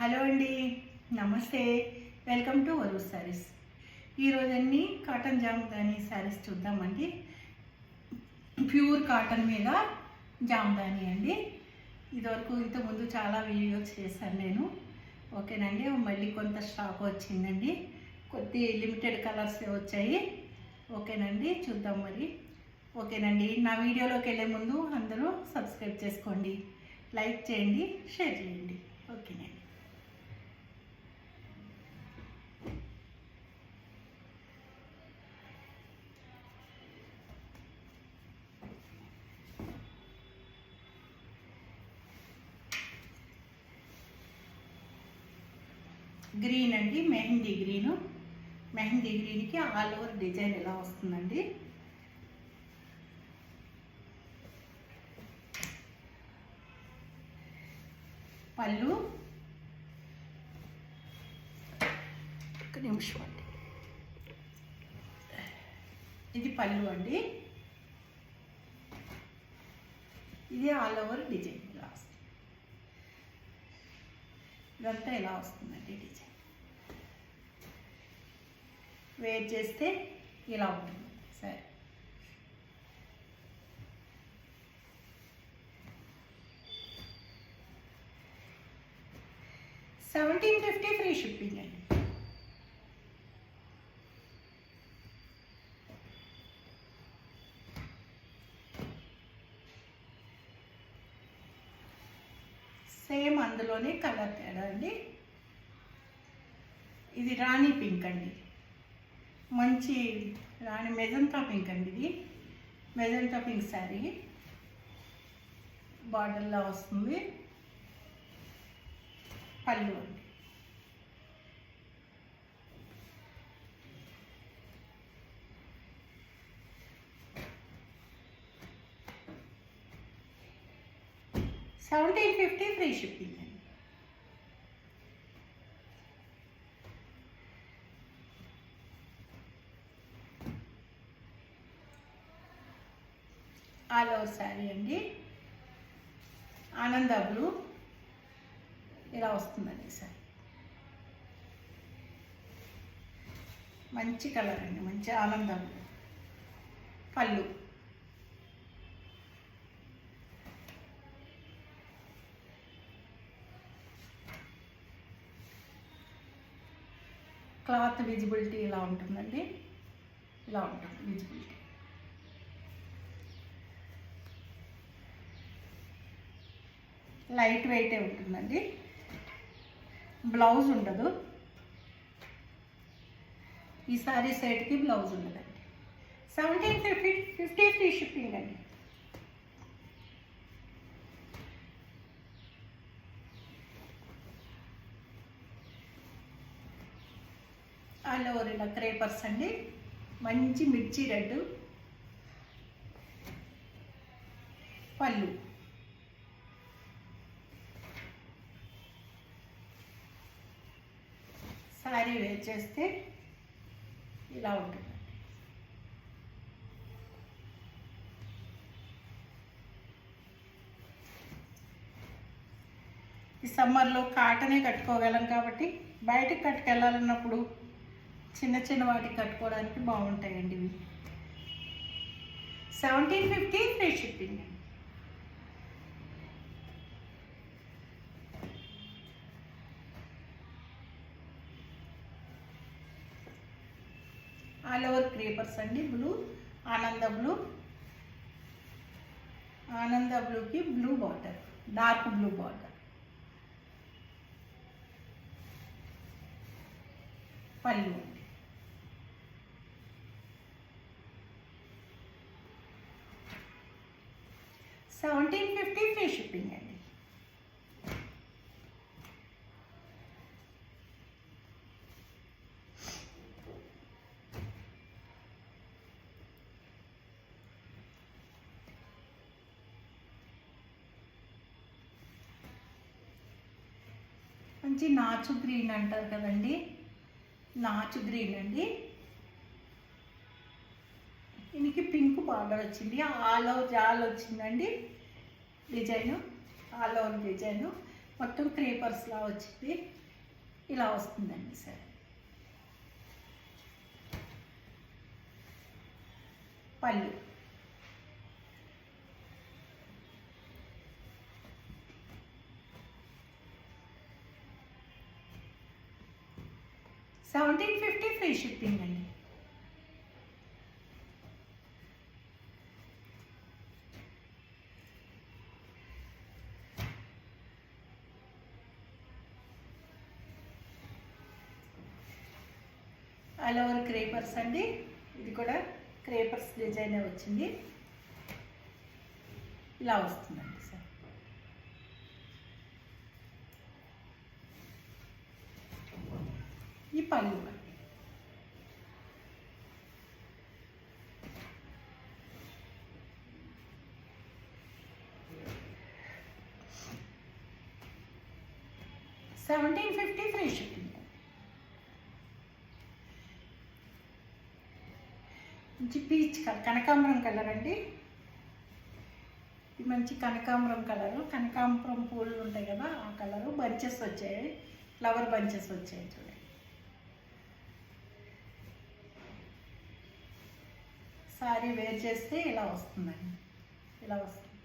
Hello అండి, నమస్తే. Welcome to Varu sarees. ఈరోజన్నీ కాటన్ జామదాని శారీస్ చూద్దామండి. ప్యూర్ కాటన్ మీద జామదాని అండి. ఇదివరకు ఇంతకుముందు చాలా వీడియోస్ చేశాను నేను. ఓకేనండి, మళ్ళీ కొంత స్టాక్ వచ్చిందండి. కొద్ది లిమిటెడ్ కలర్స్ వచ్చాయి. ఓకేనండి, చూద్దాం మరి. ఓకేనండి, నా వీడియోలోకి వెళ్ళే ముందు అందరూ సబ్స్క్రైబ్ చేసుకోండి, లైక్ చేయండి, షేర్ చేయండి. ఓకేనండి. గ్రీన్ అండి, మెహందీ గ్రీను. మెహందీ గ్రీన్కి ఆల్ ఓవర్ డిజైన్ ఎలా వస్తుందండి. పళ్ళు ఒక నిమిషం అండి, ఇది పళ్ళు అండి. ఇది ఆల్ ఓవర్ డిజైన్ ఇలా వస్తుంది. ఇదంతా ఎలా వస్తుందండి డిజైన్. వేర్ చేస్తే ఇలా ఉంటుంది. సరే, $1750 ఫ్రీ షిప్పింగ్ అండి. సేమ్ అందులోనే కలర్ తేడా అండి. ఇది రాణి పింక్ అండి, మంచి రాణి మెజంతా పింక్ అండి. ఇది మెజంతా పింక్ శారీ, బార్డర్లా వస్తుంది. పళ్ళు అండి. $1750 ఫ్రీ షిప్పింగ్ అండి. ఆల్ ఓవర్ శారీ అండి. ఆనంద బ్లూ ఇలా వస్తుందండి సార్. మంచి కలర్ అండి, మంచి ఆనంద బ్లూ. పళ్ళు క్లాత్ విజిబిలిటీ ఇలా ఉంటుందండి, ఇలా ఉంటుంది విజిబిలిటీ. లైట్ వెయిటే ఉంటుందండి. బ్లౌజ్ ఉండదు. ఈ సారీ సెట్కి బ్లౌజ్ ఉండదండి. $1750 ఫ్రీ షిప్పింగ్ అండి. ఆల్ ఓవర్ ఇలా క్రేపర్స్ అండి, మంచి మిర్చి రెడ్. పళ్ళు శారీ వేర్ చేస్తే ఇలా ఉంటుంది. ఈ సమ్మర్లో కాటనే కట్టుకోగలం కాబట్టి బయటకు కట్టుకెళ్ళాలన్నప్పుడు చిన్న చిన్న వాటికి కట్టుకోవడానికి బాగుంటాయండి ఇవి. $1750 free shipping. All over creepers అండి. బ్లూ, ఆనంద బ్లూ. ఆనంద బ్లూకి blue border, dark blue border. పళ్ళు అండి. $1750 ఫ్రీ షిప్పింగ్ అండి. మంచి నాచు గ్రీన్ అంటారు కదండి, నాచు గ్రీన్ అండి. దీనికి పింక్ బార్డర్ వచ్చింది, ఆల్ ఓవర్ జాల్ వచ్చిందండి డిజైను. ఆల్ ఓవర్ డిజైను మొత్తం క్రేపర్స్లా వచ్చింది. ఇలా వస్తుందండి సార్. పళ్ళు 1750 ఫ్రీ షిప్పింగ్ అండి. ఆల్ ఓవర్ క్రేపర్స్ అండి. ఇది కూడా క్రేపర్స్ డిజైన్ వచ్చింది. ఇలా వస్తుందండి సార్. ఈ పళ్ళు అండి. $1750 ఫ్రీ షిప్పింగ్. మంచి పీచ్ కలర్, కనకాంబరం కలర్ అండి. ఇది మంచి కనకాంబరం కలరు. కనకాంబరం పూలు ఉంటాయి కదా, ఆ కలరు. బంచెస్ వచ్చాయి, ఫ్లవర్ బంచెస్ వచ్చాయి చూడండి. సారీ వేర్ చేస్తే ఇలా వస్తుందండి. ఇలా వస్తుంది,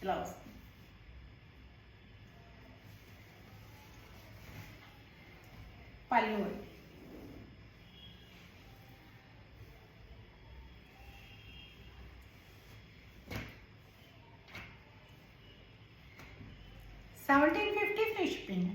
ఇలా వస్తుంది. పళ్ళు అండి. $1750 ఫ్రీ షిప్పింగ్.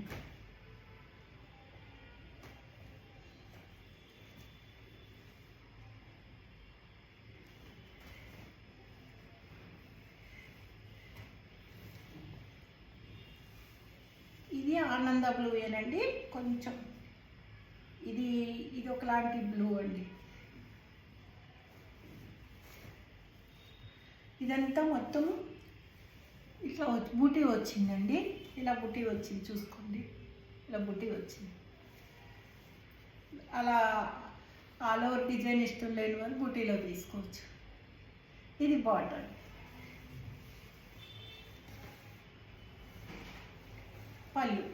ఇది ఆనంద బ్లూ ఏనండి. కొంచెం ఇది ఇది ఒకలాంటి బ్లూ అండి. ఇదంతా మొత్తం ఇట్లా బూటీ వచ్చిందండి. ఇలా బుటీ వచ్చింది, చూసుకోండి. ఇలా బుటీ వచ్చింది. అలా ఆల్ ఓవర్ డిజైన్ ఇష్టం లేని వాళ్ళు బుటీలో తీసుకోవచ్చు. ఇది బార్డర్. పళ్ళు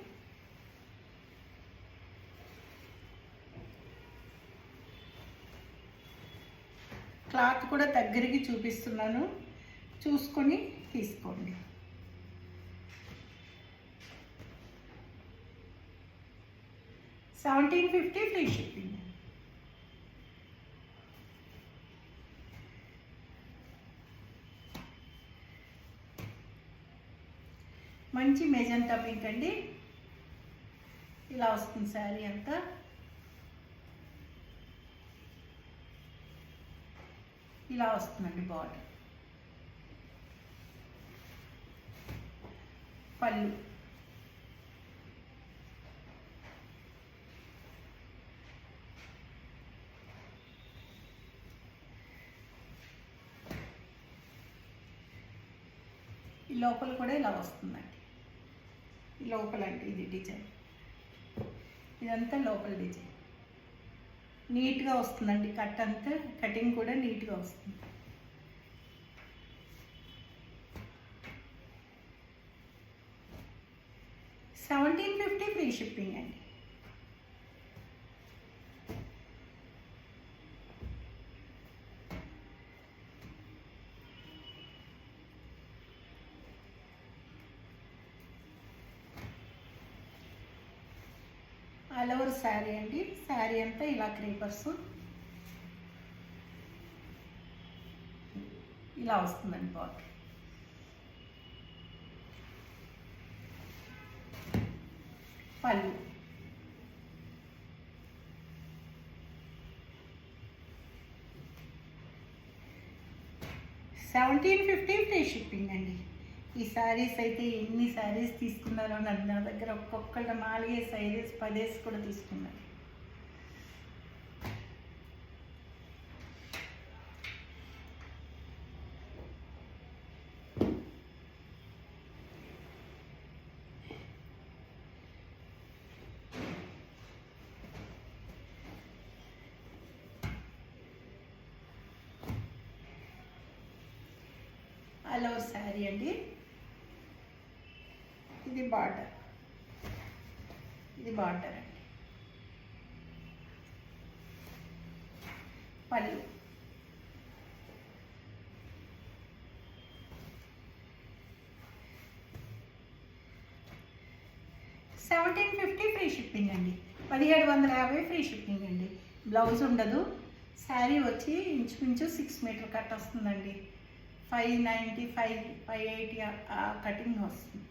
క్లాత్ కూడా దగ్గరికి చూపిస్తున్నాను, చూసుకొని తీసుకోండి. $1750 ఫ్రీ షిప్పింగ్. మంచి మెజంతా పింక్ అండి. ఇలా వస్తుంది శారీ అంతా. ఇలా వస్తుందండి బార్డర్. పళ్ళు ఈ లోపల కూడా ఇలా వస్తుందండి. ఈ లోపల అంటే ఇది డిజైన్, ఇదంతా లోపల డిజైన్ నీట్గా వస్తుందండి. కట్ అంతా కటింగ్ కూడా నీట్గా వస్తుంది. $1750 ఫ్రీ షిప్పింగ్ అండి. ఆల్ ఓవర్ శారీ అండి. శారీ అంతా ఇలా క్రేపర్స్ ఇలా వస్తుందండి బార్డర్. పళ్ళు $1750 ఫ్రీ షిప్పింగ్ అండి. ఈ శారీస్ అయితే ఎన్ని శారీస్ తీసుకున్నారో, నా దగ్గర ఒక్కొక్కళ్ళ 4 సైజెస్ 10 కూడా తీసుకున్నారు. ఆల్ ఓవర్ శారీ అండి. ఇది బార్డర్, ఇది బార్డర్ అండి. పళ్ళు, 1750 ఫ్రీ షిప్పింగ్ అండి. 1750 ఫ్రీ షిప్పింగ్ అండి. బ్లౌజ్ ఉండదు. శారీ వచ్చి ఇంచుమించు 6 మీటర్ కట్ వస్తుందండి. 595 580 కటింగ్ వస్తుంది.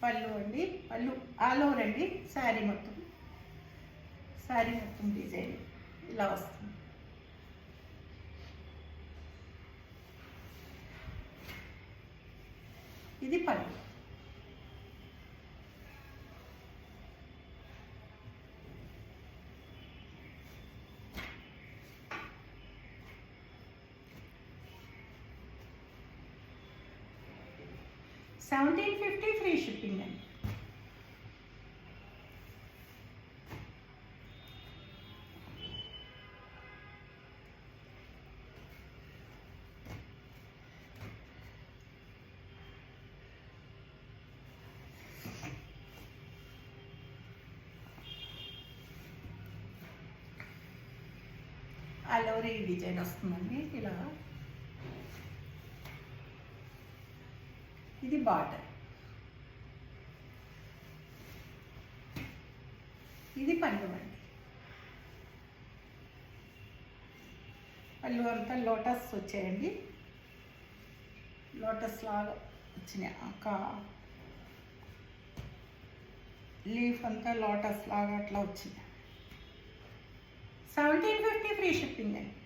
పళ్ళు అండి, పళ్ళు ఆల్ ఓవర్ అండి. శారీ మొత్తం డిజైన్ ఇలా వస్తుంది. ఇది పళ్ళు. $1750 ఫ్రీ షిప్పింగ్ అండి. ఆల్ ఓవర్ ఈ డిజైన్ వస్తుందండి ఇలా. ఇది బార్డర్, ఇది పళ్ళు అండి. పళ్ళు అంతా లోటస్ వచ్చాయండి. లోటస్ లాగా వచ్చినాయి. లీఫ్ అంతా లోటస్ లాగా అట్లా వచ్చింది. 1750 ఫ్రీ షిప్పింగ్ అండి.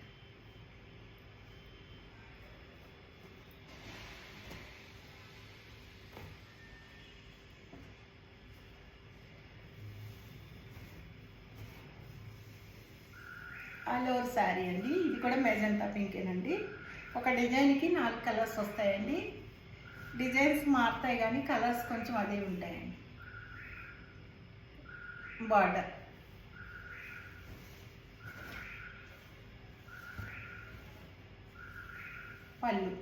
ఆల్ ఓవర్ శారీ అండి. ఇది కూడా మెజంతా పింకేనండి. ఒక డిజైన్కి 4 కలర్స్ వస్తాయండి. డిజైన్స్ మారుతాయి కానీ కలర్స్ కొంచెం అదే ఉంటాయండి. బార్డర్, పళ్ళు,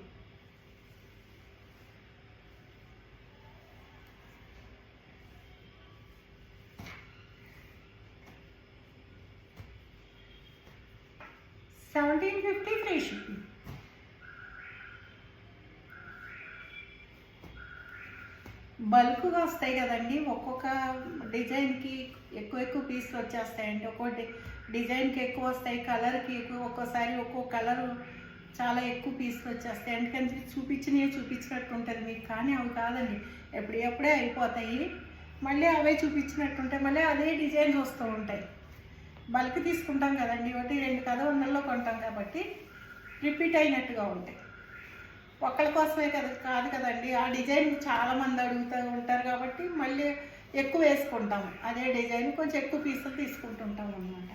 $1750 ఫ్రీ షిప్పింగ్. బల్క్గా వస్తాయి కదండి. ఒక్కొక్క డిజైన్కి ఎక్కువ పీసులు వచ్చేస్తాయండి. ఒక్కొక్క డిజైన్కి ఎక్కువ వస్తాయి, కలర్కి ఎక్కువ. ఒక్కోసారి ఒక్కో కలరు చాలా ఎక్కువ పీసులు వచ్చేస్తాయి. ఎందుకంటే చూపించినట్టు ఉంటుంది మీకు, కానీ అవి కాదండి. ఎప్పుడే అయిపోతాయి. మళ్ళీ అవే చూపించినట్టుంటాయి. మళ్ళీ అదే డిజైన్స్ వస్తూ ఉంటాయి. బల్క్ తీసుకుంటాం కదండి, 1-2 కదా 100లో కొంటాం కాబట్టి రిపీట్ అయినట్టుగా ఉంటాయి. ఒక్కళ్ళ కోసమే కాదు కదండి. ఆ డిజైన్ చాలామంది అడుగుతూ ఉంటారు కాబట్టి మళ్ళీ ఎక్కువ వేసుకుంటాము. అదే డిజైన్ కొంచెం ఎక్కువ పీసులు తీసుకుంటుంటాం అన్నమాట.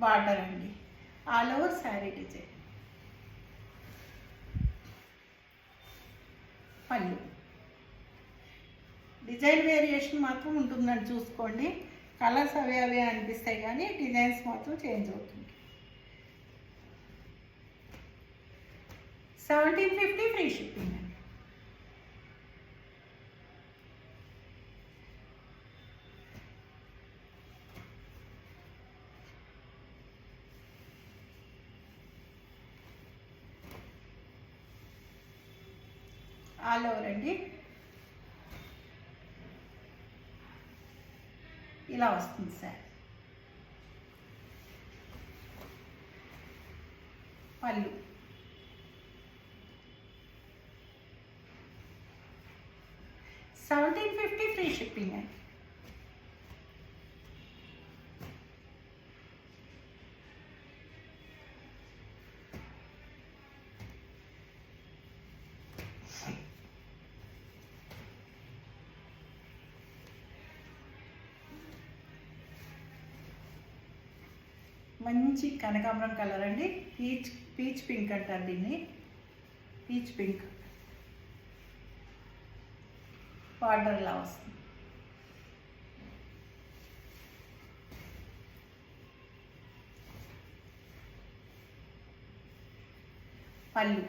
బార్డర్ అండి, ఆల్ ఓవర్ శారీ డిజైన్. పళ్ళు, డిజైన్ వేరియేషన్ మాత్రం ఉంటుందని చూసుకోండి. కలర్స్ అవే అనిపిస్తాయి కానీ డిజైన్స్ మాత్రం చేంజ్ అవుతుంది. 1750 ఫ్రీ షిప్పింగ్ అండి. ఆల్ ఓవర్ అండి ఇలా వస్తుంది సార్. పళ్ళు, $1750 ఫ్రీ షిప్పింగ్ అండి. మంచి కనకాంబరం కలర్ అండి. పీచ్ పింక్ అంటారు దీన్ని. పీచ్ పింక్ బార్డర్లా వస్తుంది. పళ్ళు.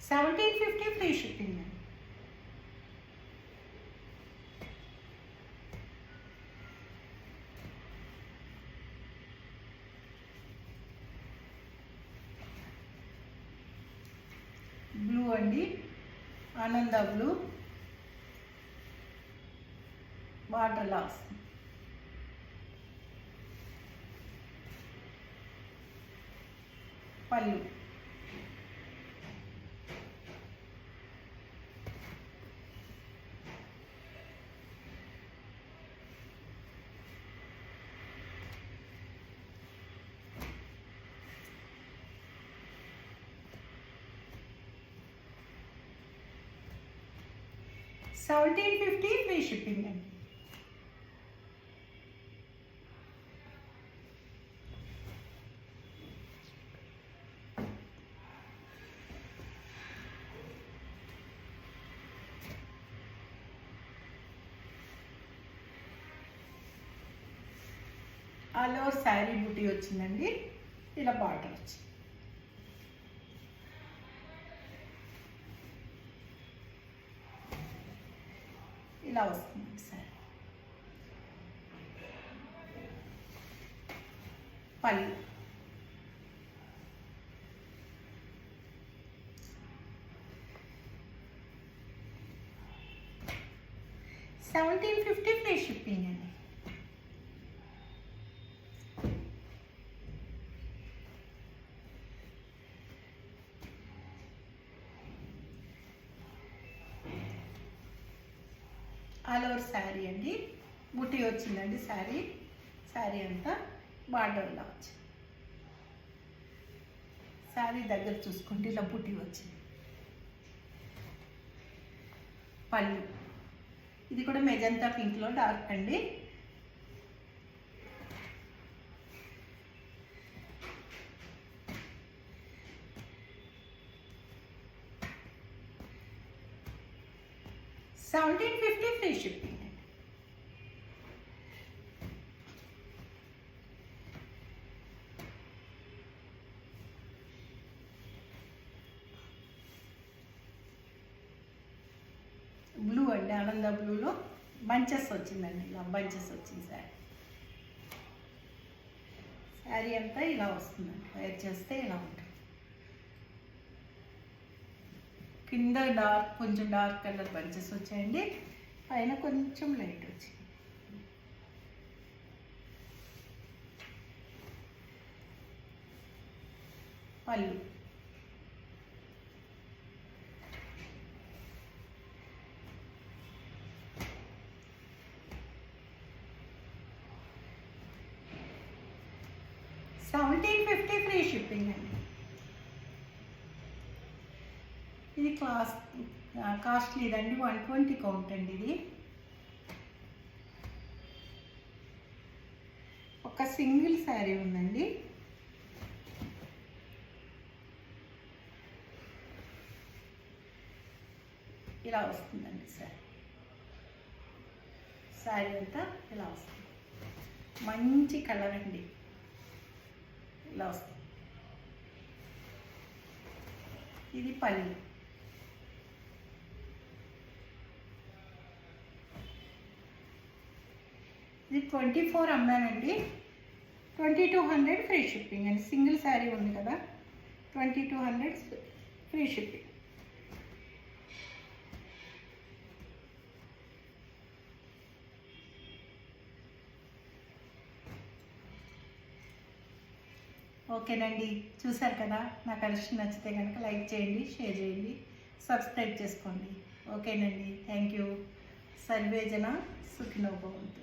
$1750 ఫ్రీ షిప్పింగ్ అండి. బ్లూ అండి, ఆనంద బ్లూ, వాటర్ లాస్. పళ్ళు. $1750 ఫ్రీ షిప్పింగ్ అండి. ఆల్ ఓవర్ శారీ బుటీ వచ్చిందండి. ఇలా బార్డర్ వచ్చింది. ఇలా వస్తుంది సార్. పళ్ళు. $1750 ఫ్రీ షిప్పింగ్ అండి. ఆల్ ఓవర్ శారీ అండి. బుటీ వచ్చిందండి. శారీ అంతా బార్డర్లా వచ్చింది. శారీ దగ్గర చూసుకుంటే ఇలా బుటీ వచ్చింది. పళ్ళు. ఇది కూడా మెజంతా పింక్లో డార్క్ అండి. $1750 ఫ్రీ షిప్పింగ్ అండి. బ్లూ అండి, ఆనంద బ్లూలో బంచెస్ వచ్చిందండి. ఇలా బంచెస్ వచ్చింది శారీ అంతా ఇలా వస్తుందండి. వేర్ చేస్తే ఇలా ఉంటుంది. కింద కొంచెం డార్క్ కలర్ బంచెస్ వచ్చాయండి. పైన కొంచెం లైట్ వచ్చింది. పళ్ళు. $1750 ఫ్రీ షిప్పింగ్ అండి. ఇది కాస్ట్లీదండి. 120 కౌంట్ అండి. ఇది ఒక సింగిల్ శారీ ఉందండి. ఇలా వస్తుందండి శారీ అంతా ఇలా వస్తుంది. మంచి కలర్ అండి. ఇలా వస్తుంది. ఇది పళ్ళు. ఇది 24 అమ్మానండి. 2200 ఫ్రీ షిప్పింగ్ అండి. సింగిల్ శారీ ఉంది కదా, 2200 ఫ్రీ షిప్పింగ్. ఓకేనండి, చూసారు కదా. నా కలెక్షన్ నచ్చితే కనుక లైక్ చేయండి, షేర్ చేయండి, సబ్స్క్రైబ్ చేసుకోండి. ఓకేనండి, థ్యాంక్ యూ. సర్వే జన సుఖినో భవంతు.